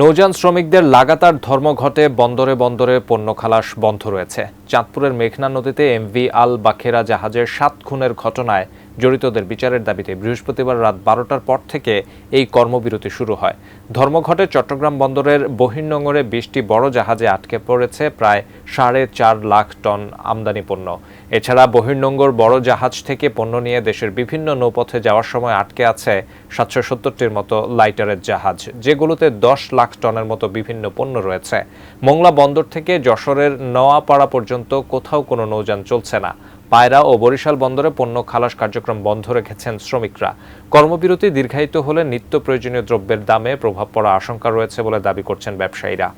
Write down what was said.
নৌযান শ্রমিকদের লাগাতার ধর্মঘটে বন্দরে বন্দরে পণ্য খালাস বন্ধ রয়েছে। চাঁদপুরের মেঘনা নদীতে এমভি আল বাখেরা জাহাজের 7 খুনের ঘটনায় জড়িতদের বিচারের দাবিতে বৃহস্পতিবার রাত 12টার পর থেকে এই কর্মবিরতি শুরু হয়। ধর্মঘটে চট্টগ্রাম বন্দরের বহির্নোঙরে 20টি বড় জাহাজে আটকে পড়েছে প্রায় 4.5 লাখ টন আমদানি পণ্য। এছাড়া বহির্নোঙর বড় জাহাজ থেকে পণ্য নিয়ে দেশের বিভিন্ন নৌপথে যাওয়ার সময় আটকে আছে 770টির মতো লাইটারের জাহাজ, যেগুলোতে 10 লাখ টনের মতো বিভিন্ন পণ্য রয়েছে। মোংলা বন্দর থেকে যশোরের নোয়াপাড়া পর্যন্ত কোথাও কোনো নৌযান চলছে না। পায়রা ও বরিশাল বন্দরে পণ্য খালাস কার্যক্রম বন্ধ রেখেছেন শ্রমিকরা। কর্মবিরতি দীর্ঘায়িত হলে নিত্য প্রয়োজনীয় দ্রব্যের দামে প্রভাব পড়ার আশঙ্কা রয়েছে বলে দাবি করছেন ব্যবসায়ীরা।